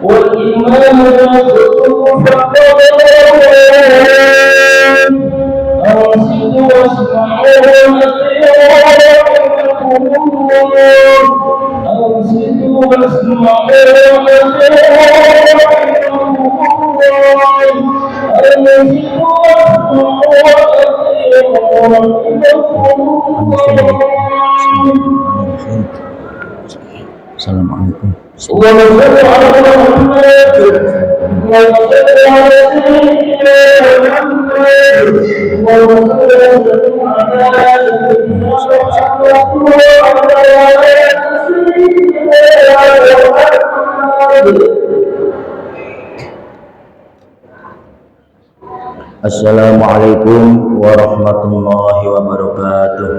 والإيمان يخطب فقط أنصتوا واسمعوا أنصتوا Assalamualaikum. Assalamualaikum warahmatullahi wabarakatuh.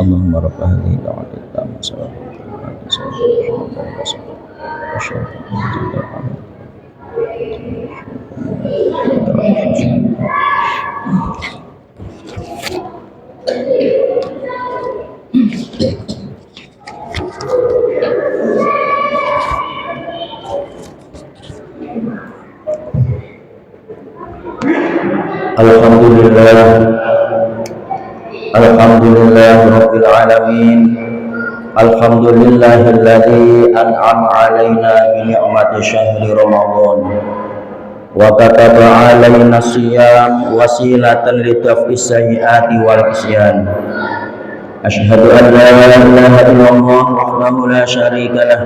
Allahumma rabb hadhihi da'wati tamma Alhamdulillah Rabbil Alamin. Alhamdulillahilladzi an'ama alaina bi ni'mati syahri Ramadan wa kataba alaina siyam wasilatan litaf'i sayyiati wal isyan. Asyhadu an la ilaha illallah wahdahu la syarika lah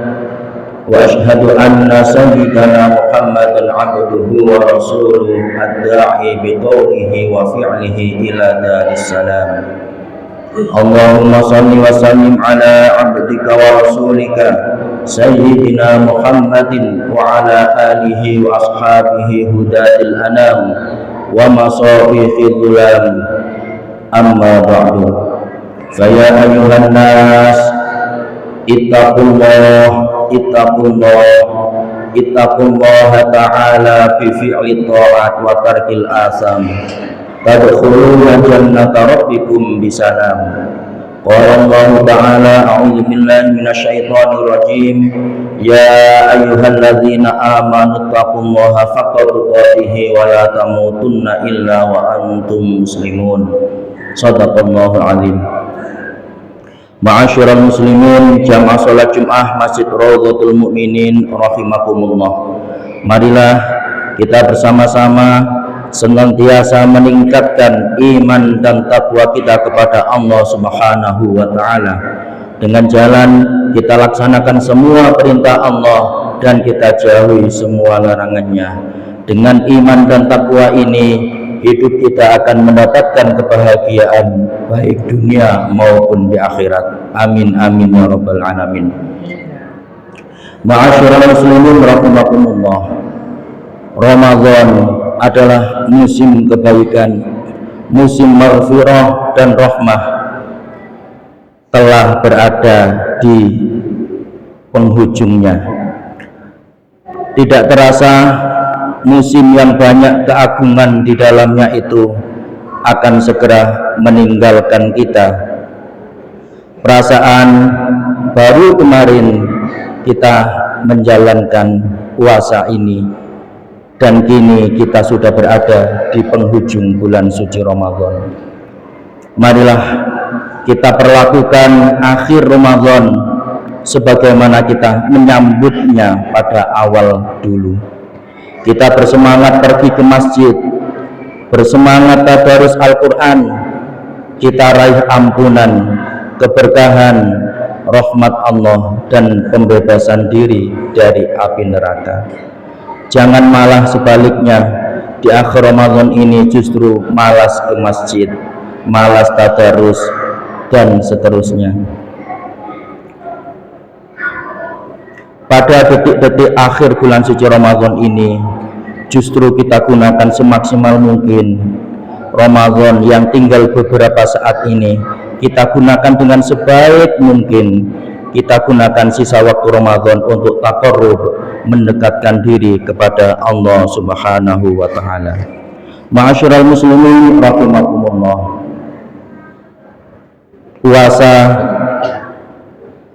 wa asyhadu anna sayyidana Muhammadan abduhu wa rasuluhu ad-da'i bi qawlihi wa fi'lihi ila daris salam. Allahumma salli wa sallim ala abdika wa rasulika Sayyidina Muhammadin wa ala alihi wa ashabihi hudatil anam wa masabihi dhulam. Amma ba'du. Faya ayuhan nas ittaqullah ta'ala fi fi'li ta'at wa tarkil asam tadkhuluna jannata rabbikum bisalam. Qala Allah ta'ala a'udzu billahi minasyaitonir rajim ya ayyuhalladzina amanu taqullaha haqqa tuqatih wa la tamutunna illa wa antum muslimun. Shadaqallahul azim. Ma'asyiral muslimin, jamaah salat Jumat Masjid Raudhatul Mukminin rahimakumullah. Marilah kita bersama-sama senantiasa meningkatkan iman dan takwa kita kepada Allah Subhanahu wa taala. Dengan jalan kita laksanakan semua perintah Allah dan kita jauhi semua larangannya. Dengan iman dan takwa ini hidup kita akan mendapatkan kebahagiaan baik dunia maupun di akhirat. Amin amin ya rabbal alamin. Ma'asyiral muslimin rahimakumullah. Ramadan adalah musim kebaikan, musim maghfirah dan rahmah, telah berada di penghujungnya. Tidak terasa musim yang banyak keagungan di dalamnya itu akan segera meninggalkan kita. Perasaan baru kemarin kita menjalankan puasa ini, dan kini kita sudah berada di penghujung bulan suci Ramadan. Marilah kita perlakukan akhir Ramadan sebagaimana kita menyambutnya pada awal dulu. Kita bersemangat pergi ke masjid, bersemangat tadarus Al-Quran, kita raih ampunan, keberkahan, rahmat Allah dan pembebasan diri dari api neraka. Jangan malah sebaliknya, di akhir Ramadan ini justru malas ke masjid, malas tadarus dan seterusnya. Pada detik-detik akhir bulan suci Ramadan ini justru kita gunakan semaksimal mungkin. Ramadan yang tinggal beberapa saat ini kita gunakan dengan sebaik mungkin. Kita gunakan sisa waktu Ramadan untuk taqarrub, mendekatkan diri kepada Allah Subhanahu wa taala. Ma'asyiral muslimin rahimakumullah. Puasa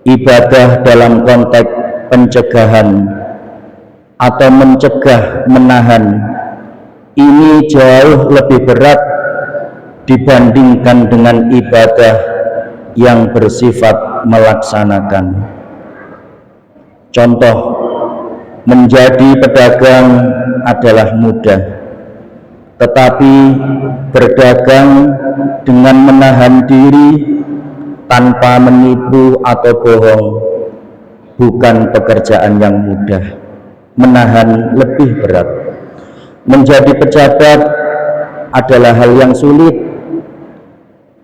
ibadah dalam konteks pencegahan atau mencegah, menahan, ini jauh lebih berat dibandingkan dengan ibadah yang bersifat melaksanakan. Contoh, menjadi pedagang adalah mudah, tetapi berdagang dengan menahan diri tanpa menipu atau bohong bukan pekerjaan yang mudah. Menahan lebih berat. Menjadi pejabat adalah hal yang sulit,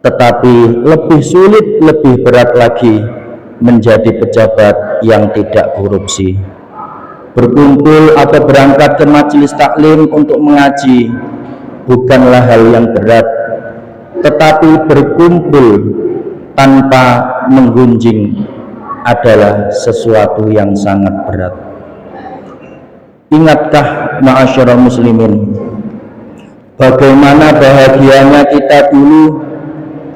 tetapi lebih sulit, lebih berat lagi menjadi pejabat yang tidak korupsi. Berkumpul atau berangkat ke majelis taklim untuk mengaji bukanlah hal yang berat, tetapi berkumpul tanpa menggunjing adalah sesuatu yang sangat berat. Ingatkah ma'asyiral muslimin, bagaimana bahagianya kita dulu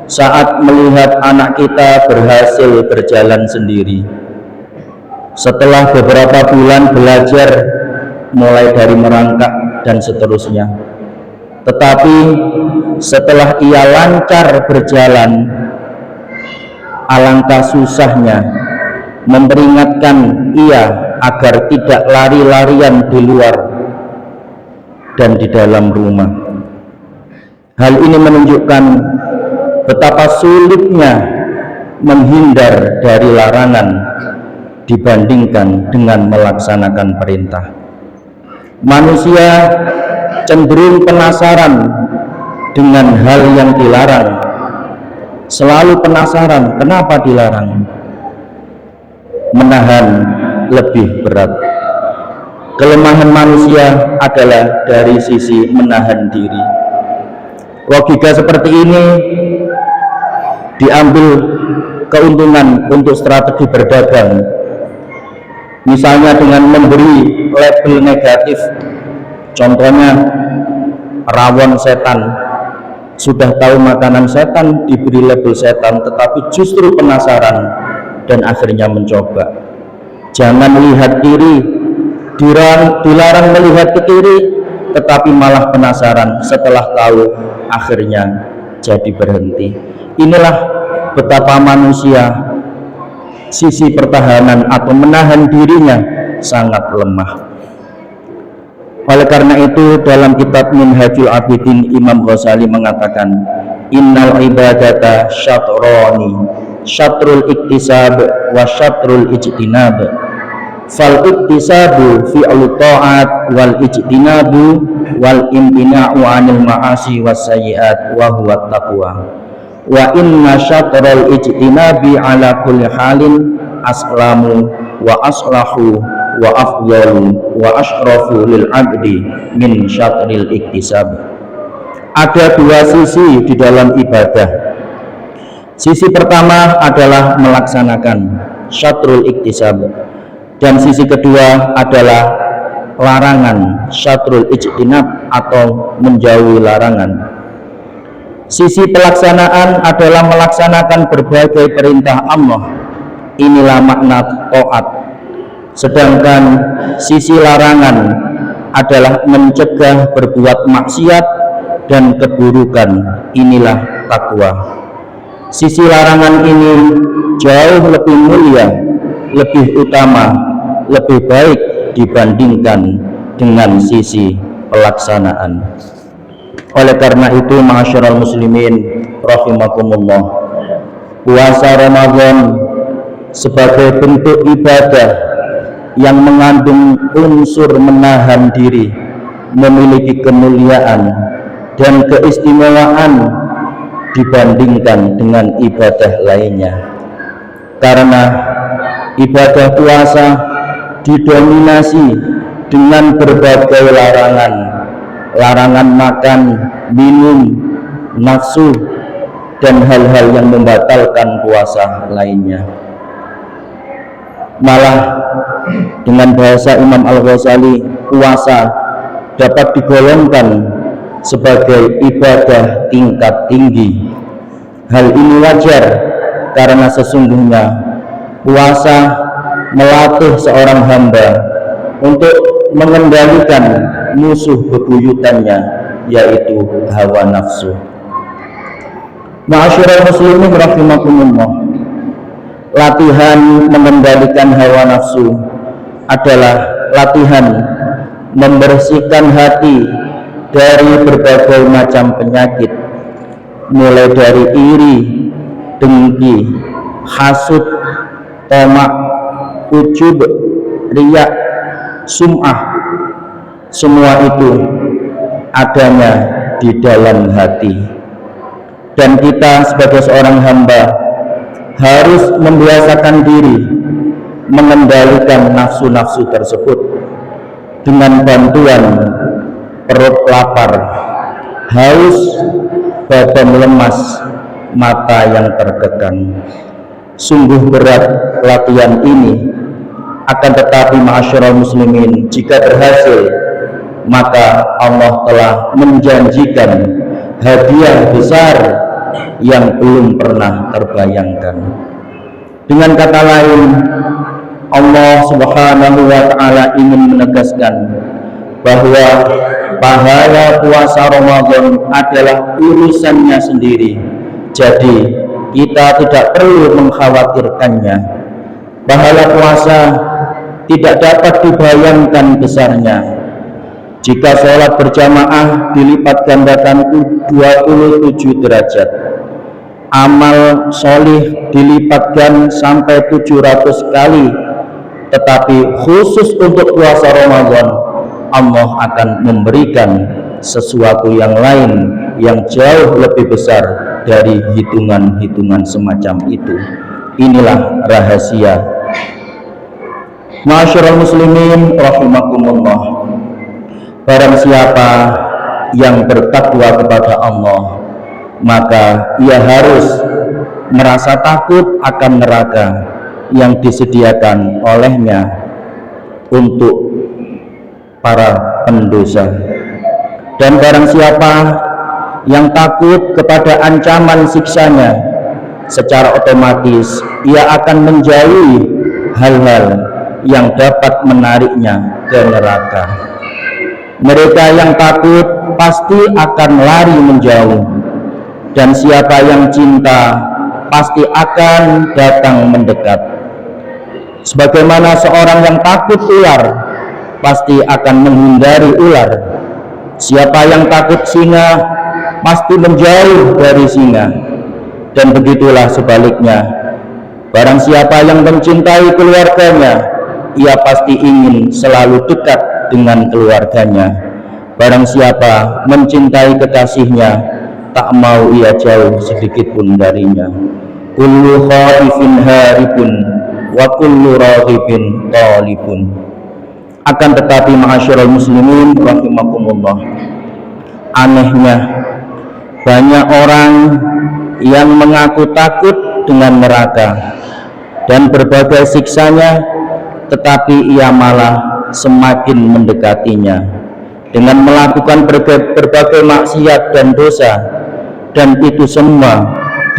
saat melihat anak kita berhasil berjalan sendiri. Setelah beberapa bulan belajar, mulai dari merangkak dan seterusnya. Tetapi setelah ia lancar berjalan, alangkah susahnya memperingatkan ia agar tidak lari-larian di luar dan di dalam rumah. Hal ini menunjukkan betapa sulitnya menghindar dari larangan dibandingkan dengan melaksanakan perintah. Manusia cenderung penasaran dengan hal yang dilarang, selalu penasaran kenapa dilarang. Menahan lebih berat. Kelemahan manusia adalah dari sisi menahan diri. Logika seperti ini diambil keuntungan untuk strategi berdagang, misalnya dengan memberi label negatif, contohnya rawon setan. Sudah tahu makanan setan, diberi label setan, tetapi justru penasaran dan akhirnya mencoba. Jangan lihat kiri, dilarang melihat ke kiri, tetapi malah penasaran, setelah tahu akhirnya jadi berhenti. Inilah betapa manusia sisi pertahanan atau menahan dirinya sangat lemah. Oleh karena itu dalam kitab Minhajul Abidin Imam Ghazali mengatakan, innal ibadata syatroni, syatrul iktisab wa syatrul ijtinab. Fal iktisabu fi'lu ta'at wal ijtinabu wal imtina'u 'anil ma'asi was sayyi'at wa huwa taqwa. Wa inna syatral ijtinabi ala kulli halin aslamu wa aslahu wa afdalu wa ashrafu lil abdi min syatril iktisab. Ada dua sisi di dalam ibadah. Sisi pertama adalah melaksanakan syatrul iktisab, dan sisi kedua adalah larangan syatrul ijtinab atau menjauhi larangan. Sisi pelaksanaan adalah melaksanakan berbagai perintah Allah. Inilah makna taat. Sedangkan sisi larangan adalah mencegah berbuat maksiat dan keburukan. Inilah takwa. Sisi larangan ini jauh lebih mulia, lebih utama, lebih baik dibandingkan dengan sisi pelaksanaan. Oleh karena itu, ma'asyiral muslimin rahimakumullah, puasa Ramadan sebagai bentuk ibadah yang mengandung unsur menahan diri memiliki kemuliaan dan keistimewaan dibandingkan dengan ibadah lainnya. Karena ibadah puasa didominasi dengan berbagai larangan makan, minum, nafsu, dan hal-hal yang membatalkan puasa lainnya. Malah dengan bahasa Imam Al-Ghazali, puasa dapat digolongkan sebagai ibadah tingkat tinggi. Hal ini wajar karena sesungguhnya puasa melatih seorang hamba untuk mengendalikan musuh bebuyutannya, yaitu hawa nafsu. Ma'asyiral muslimin rahimakumullah, latihan mengendalikan hawa nafsu adalah latihan membersihkan hati dari berbagai macam penyakit, mulai dari iri, dengki, hasud, tamak, ujub, riya, sum'ah. Semua itu adanya di dalam hati, dan kita sebagai seorang hamba harus membiasakan diri mengendalikan nafsu-nafsu tersebut dengan bantuan perut lapar, haus, badan lemas, mata yang terkekang. Sungguh berat latihan ini, akan tetapi ma'asyiral muslimin, jika berhasil maka Allah telah menjanjikan hadiah besar yang belum pernah terbayangkan. Dengan kata lain, Allah Subhanahu wa ta'ala ingin menegaskan bahwa pahala puasa Ramadan adalah urusannya sendiri. Jadi kita tidak perlu mengkhawatirkannya. Pahala puasa tidak dapat dibayangkan besarnya. Jika sholat berjamaah dilipat gandakan 27 derajat, amal solih dilipatkan sampai 700 kali. Tetapi khusus untuk puasa Ramadan, Allah akan memberikan sesuatu yang lain yang jauh lebih besar dari hitungan-hitungan semacam itu. Inilah rahasia. Ma'asyiral muslimin rahimakumullah, barang siapa yang bertakwa kepada Allah, maka ia harus merasa takut akan neraka yang disediakan olehnya untuk para pendosa. Dan barang siapa yang takut kepada ancaman siksanya, secara otomatis ia akan menjauhi hal-hal yang dapat menariknya ke neraka. Mereka yang takut pasti akan lari menjauh, dan siapa yang cinta pasti akan datang mendekat. Sebagaimana seorang yang takut ular pasti akan menghindari ular, siapa yang takut singa pasti menjauh dari singa, dan begitulah sebaliknya. Barang siapa yang mencintai keluarganya, ia pasti ingin selalu dekat dengan keluarganya. Barang siapa mencintai kekasihnya, tak mau ia jauh sedikit pun darinya. Kullu khaifin haribun wa kullu raghibin talibun. Akan tetapi ma'asyiral muslimin rahimakumullah, anehnya banyak orang yang mengaku takut dengan neraka dan berbagai siksanya, tetapi ia malah semakin mendekatinya dengan melakukan berbagai maksiat dan dosa, dan itu semua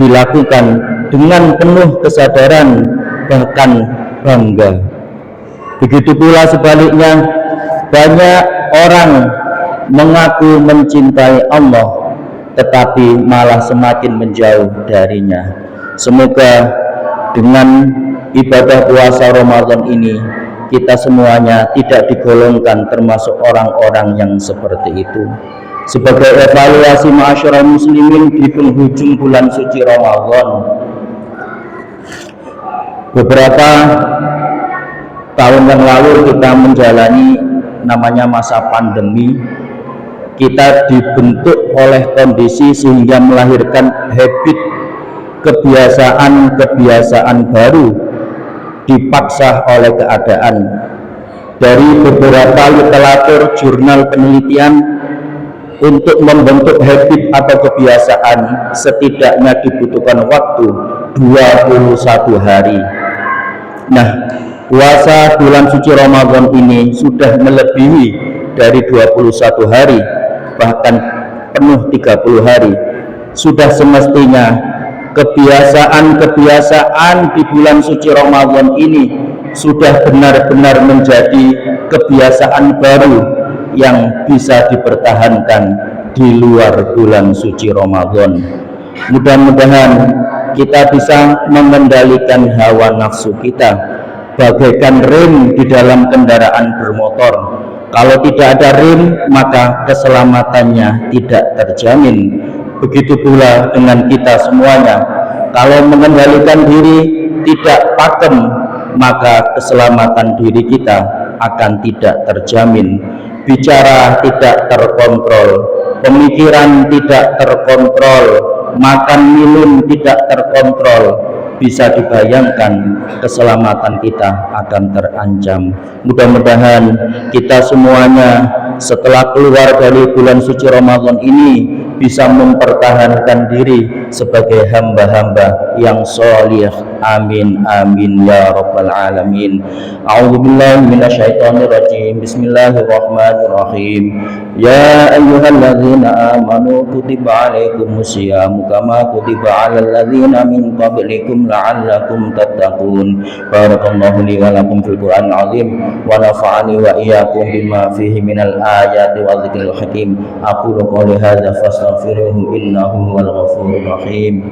dilakukan dengan penuh kesadaran, bahkan bangga. Begitu pula sebaliknya, banyak orang mengaku mencintai Allah tetapi malah semakin menjauh darinya. Semoga dengan ibadah puasa Ramadan ini kita semuanya tidak digolongkan termasuk orang-orang yang seperti itu. Sebagai evaluasi ma'asyiral muslimin di penghujung bulan suci Ramadan, beberapa tahun yang lalu kita menjalani namanya masa pandemi. Kita dibentuk oleh kondisi sehingga melahirkan habit, kebiasaan baru, dipaksa oleh keadaan. Dari beberapa literatur jurnal penelitian, untuk membentuk habit atau kebiasaan setidaknya dibutuhkan waktu 21 hari. Nah, puasa bulan suci Ramadan ini sudah melebihi dari 21 hari, bahkan penuh 30 hari. Sudah semestinya kebiasaan-kebiasaan di bulan suci Ramadan ini sudah benar-benar menjadi kebiasaan baru yang bisa dipertahankan di luar bulan suci Ramadan. Mudah-mudahan kita bisa mengendalikan hawa nafsu kita bagaikan rem di dalam kendaraan bermotor. Kalau tidak ada rem, maka keselamatannya tidak terjamin. Begitu pula dengan kita semuanya. Kalau mengendalikan diri tidak pakem, maka keselamatan diri kita akan tidak terjamin. Bicara tidak terkontrol, pemikiran tidak terkontrol, makan minum tidak terkontrol, bisa dibayangkan keselamatan kita akan terancam. Mudah-mudahan kita semuanya setelah keluar dari bulan suci Ramadan ini bisa mempertahankan diri sebagai hamba-hamba yang solih. Amin amin ya rabbal alamin. A'udzubillahi minasyaitonirrajim. Bismillahirrahmanirrahim. Ya ayyuhalladzina amanu kutiba alaikumusyiyamu kama kutiba alal ladzina min qablikum la'allakum tattaqun. Barakallahu li wa lakum fil Qur'anil azim wa nafa'ani wa iyyakum bima fihi minal ayati wa dzikril hakim. Aqulu qouli hadza fastaghfiruhu innahu huwal ghafurur rahim.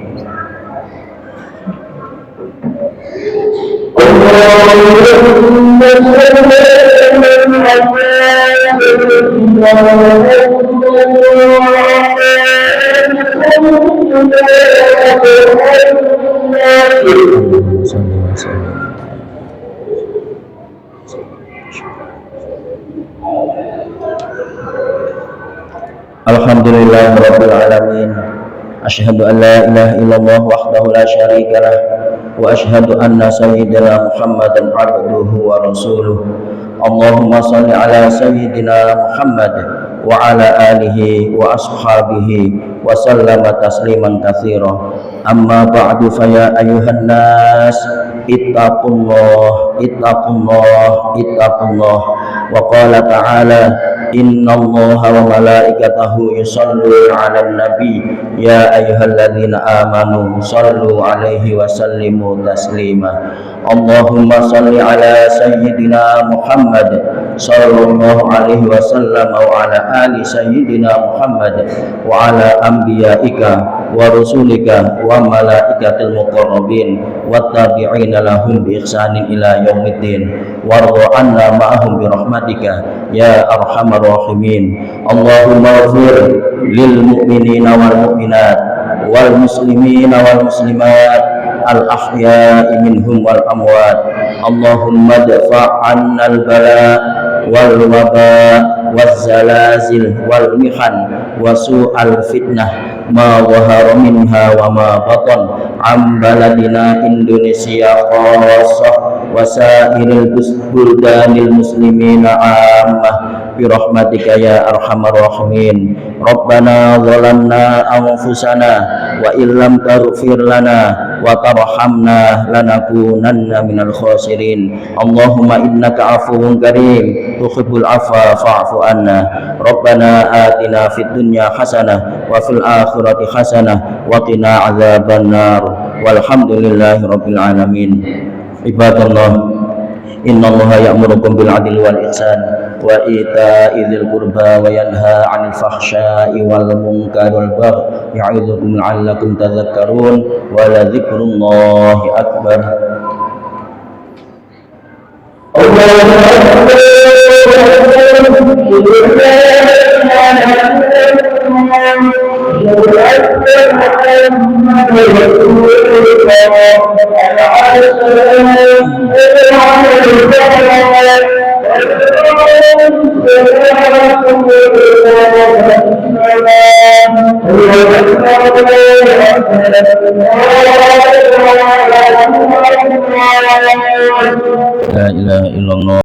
Alhamdulillahirabbil alamin. Asyhadu an la ilaha illallah wahdahu la syarikalah wa asyhadu anna sayyidina Muhammadan abduhu wa rasuluh. Allahumma shalli ala sayyidina Muhammad wa ala alihi wa ashabihi wa sallama tasliman katsira. Amma ba'du, fa ya ayyuhan nas ittaqullah wa qala ta'ala innallaha wa malaikatahu yusholluna 'alan nabi ya ayyuhalladzina amanu shallu 'alaihi wa sallimu taslima. Allahumma shalli ala sayyidina Muhammad sallallahu alaihi wasallam wa ala ali sayyidina Muhammad wa ala anbiya'ika wa rusulika wa malaikatil muqarrabin wa tabi'ina lahum bi ihsanin ila yaumiddin warḍa 'anna ma'ahum bi rahmatika ya arhamar rahimin. Allahumma ighfir lil mu'minina wal mu'minat wal muslimina wal muslimat al ahya'i minhum wal amwat. Allahumma dfa' 'anna al bala wal waba waz zalazil wal mihan wa su'al fitnah ma dhahara minha wa ma batan am baladina Indonesia khassah wa sa'iril buldanil muslimina ammah bi rahmatika ya arhamar rahimin. Rabbana zalamna anfusana wa illam taghfir lana wa tarhamna lanakunanna minal khasirin. Allahumma innaka afuwun karim tuhibbul afwa fa'fu anna. Rabbana atina fid dunya hasanah wa fil akhirati hasanah wa qina adzabannar. Walhamdulillahi rabbil alamin. Ibadallah, innallaha ya'murukum bil 'adli wal ihsan wa ita'i dzil qurba wa yanha 'anil fahsya'i wal munkari wal baghi ya'idzukum la'allakum tadhakkarun wa la dzikrullahi akbar. La ilaha illallah.